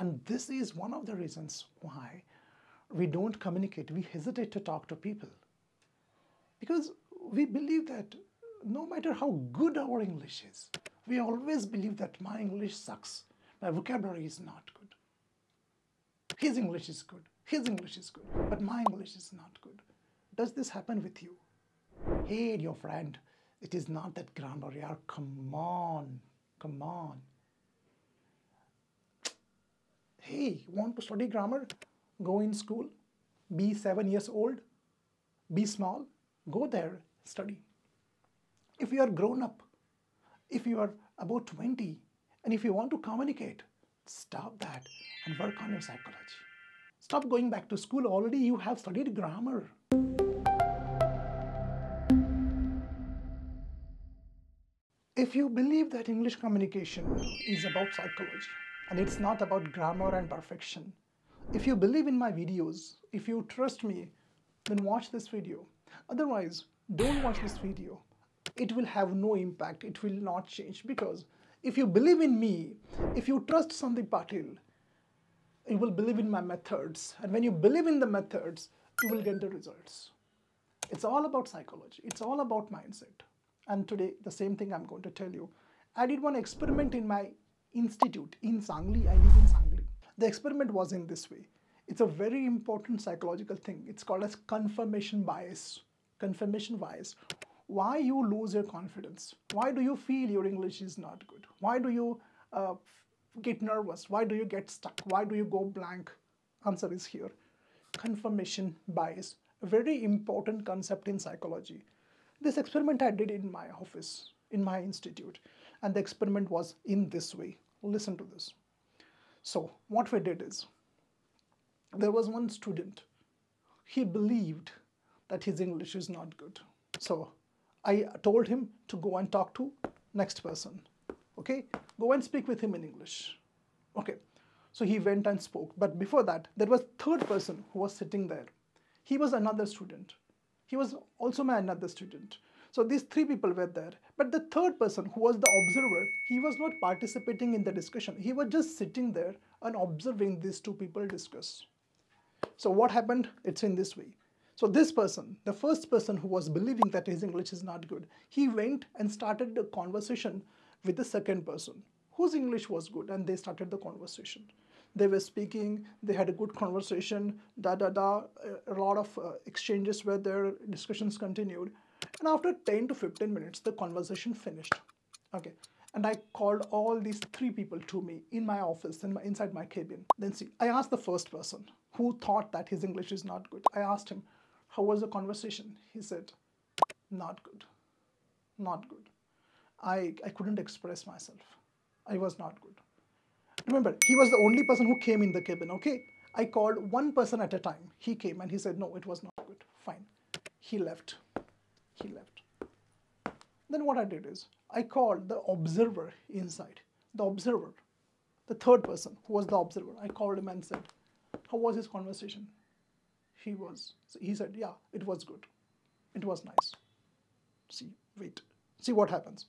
And this is one of the reasons why we don't communicate. We hesitate to talk to people. Because we believe that no matter how good our English is, we always believe that my English sucks. My vocabulary is not good. His English is good. His English is good. But my English is not good. Does this happen with you? Hey, dear friend, it is not that grammar. Yeah, come on. Come on. Hey, want to study grammar? Go in school. Be 7 years old. Be small. Go there. Study. If you are grown up, if you are about 20, and if you want to communicate, stop that and work on your psychology. Stop going back to school. Already you have studied grammar. If you believe that English communication is about psychology and it's not about grammar and perfection, if you believe in my videos, if you trust me, then watch this video. Otherwise, don't watch this video. It will have no impact. It will not change, because if you believe in me, if you trust Sandeep Patil, you will believe in my methods. And when you believe in the methods, you will get the results. It's all about psychology. It's all about mindset. And today, the same thing I'm going to tell you. I did one experiment in my institute in Sangli. I live in Sangli. The experiment was in this way. It's a very important psychological thing. It's called as confirmation bias. Confirmation bias. Why you lose your confidence? Why do you feel your English is not good? Why do you get nervous? Why do you get stuck? Why do you go blank? Answer is here. Confirmation bias. A very important concept in psychology. This experiment I did in my office, in my institute, and the experiment was in this way. Listen to this. So what we did is, there was one student. He believed that his English is not good. So I told him to go and talk to next person. Okay, go and speak with him in English. Okay, so he went and spoke. But before that, there was third person who was sitting there. He was another student. He was also my another student. So these three people were there. But the third person, who was the observer, he was not participating in the discussion. He was just sitting there and observing these two people discuss. So what happened? It's in this way. So this person, the first person who was believing that his English is not good, he went and started the conversation with the second person whose English was good, and they started the conversation. They were speaking, they had a good conversation, a lot of exchanges were there, discussions continued. And after 10 to 15 minutes, the conversation finished. Okay. And I called all these three people to me in my office, inside my cabin. Then see, I asked the first person who thought that his English is not good. I asked him, how was the conversation? He said, not good, not good. I couldn't express myself. I was not good. Remember, he was the only person who came in the cabin, okay? I called one person at a time. He came and he said, no, it was not good. Fine. He left. He left. Then what I did is, I called the observer inside. The observer, the third person who was the observer. I called him and said, how was his conversation? He said, yeah, it was good. It was nice. See what happens.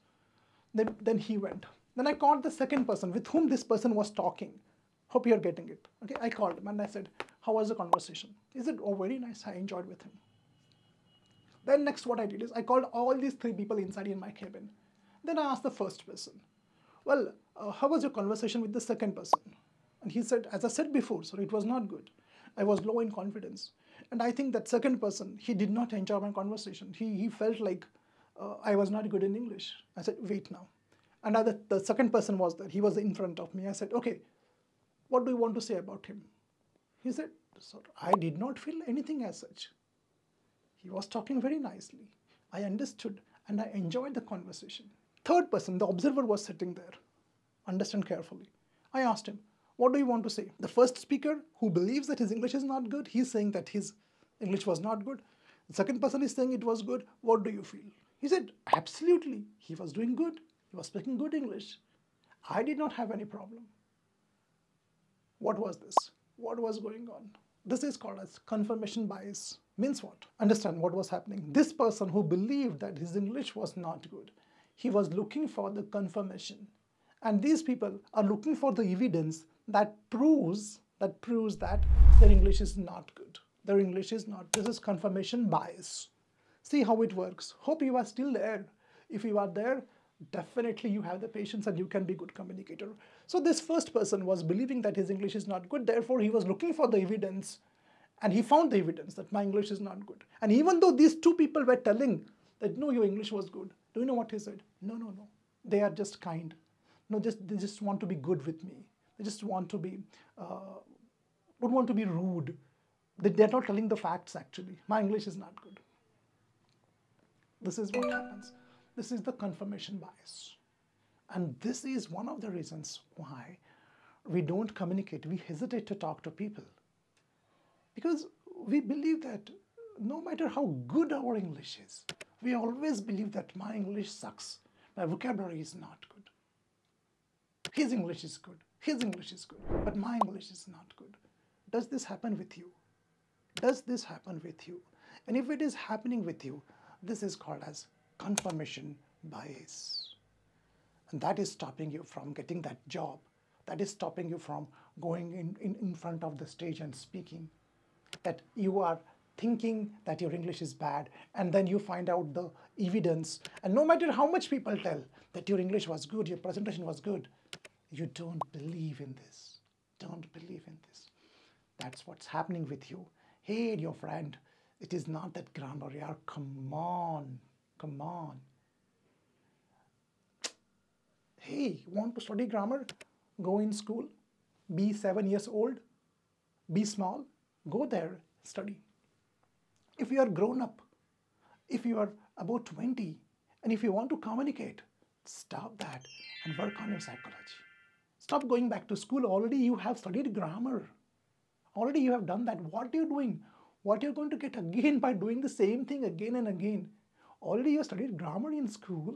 Then he went. Then I called the second person with whom this person was talking. Hope you're getting it. Okay, I called him and I said, how was the conversation? He said, oh, very nice. I enjoyed with him. Then next what I did is, I called all these three people inside in my cabin. Then I asked the first person, well, how was your conversation with the second person? And he said, as I said before, sir, it was not good. I was low in confidence. And I think that second person, he did not enjoy my conversation. He felt like I was not good in English. I said, wait now. And the second person was there. He was in front of me. I said, okay, what do you want to say about him? He said, sir, I did not feel anything as such. He was talking very nicely. I understood and I enjoyed the conversation. Third person, the observer, was sitting there. Understand carefully. I asked him, what do you want to say? The first speaker, who believes that his English is not good, he's saying that his English was not good. The second person is saying it was good. What do you feel? He said, absolutely. He was doing good. He was speaking good English. I did not have any problem. What was this? What was going on? This is called as confirmation bias. Means what? Understand what was happening. This person who believed that his English was not good, he was looking for the confirmation. And these people are looking for the evidence that proves that their English is not good. Their English is not. This is confirmation bias. See how it works. Hope you are still there. If you are there, definitely you have the patience and you can be a good communicator. So this first person was believing that his English is not good. Therefore, he was looking for the evidence, and he found the evidence that my English is not good. And even though these two people were telling that no, your English was good, do you know what he said? No, no, no. They are just kind. No, they just want to be good with me. They just want to be, don't want to be rude. They're not telling the facts actually. My English is not good. This is what happens. This is the confirmation bias. And this is one of the reasons why we don't communicate. We hesitate to talk to people. Because we believe that no matter how good our English is, we always believe that my English sucks. My vocabulary is not good. His English is good. His English is good. But my English is not good. Does this happen with you? Does this happen with you? And if it is happening with you, this is called as confirmation bias. And that is stopping you from getting that job. That is stopping you from going in front of the stage and speaking. That you are thinking that your English is bad, and then you find out the evidence. And no matter how much people tell that your English was good, your presentation was good, you don't believe in this. Don't believe in this. That's what's happening with you. Hey, dear friend, it is not that grammar. Yeah, come on, come on. Hey, want to study grammar? Go in school, be 7 years old, be small, go there, study. If you are grown up, if you are about 20, and if you want to communicate, stop that and work on your psychology. Stop going back to school. Already you have studied grammar. Already you have done that. What are you doing? What you're going to get again by doing the same thing again and again? Already you studied grammar in school.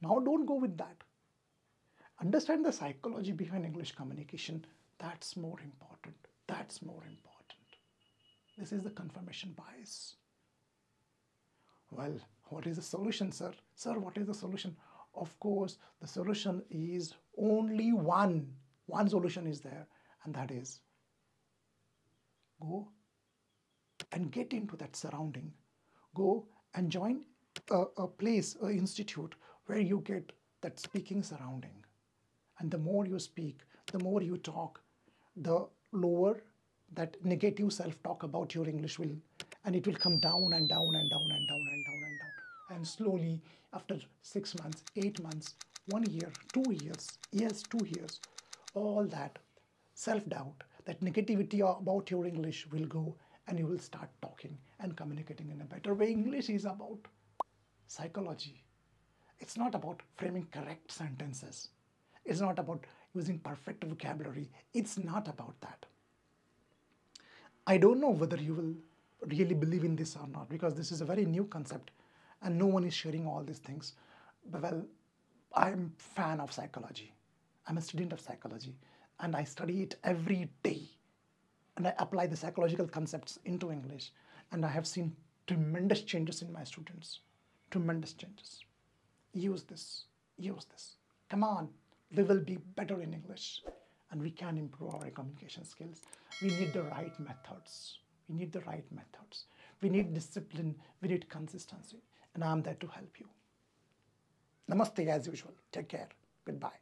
Now don't go with that. Understand the psychology behind English communication. That's more important. That's more important. This is the confirmation bias. Well, what is the solution, sir? Sir, what is the solution? Of course, the solution is only one. One solution is there, and that is go and get into that surrounding. Go and join a place, an institute where you get that speaking surrounding. And the more you speak, the more you talk, the lower that negative self-talk about your English will, and it will come down and down and down and down and down and down. And slowly, after 6 months, 8 months, 1 year, 2 years, 2 years, all that self-doubt, that negativity about your English will go, and you will start talking and communicating in a better way. English is about psychology. It's not about framing correct sentences. It's not about using perfect vocabulary. It's not about that. I don't know whether you will really believe in this or not, because this is a very new concept and no one is sharing all these things. But well, I'm a fan of psychology. I'm a student of psychology and I study it every day. And I apply the psychological concepts into English. And I have seen tremendous changes in my students. Tremendous changes. Use this. Use this. Come on. We will be better in English. And we can improve our communication skills. We need the right methods. We need the right methods. We need discipline. We need consistency. And I'm there to help you. Namaste as usual. Take care. Goodbye.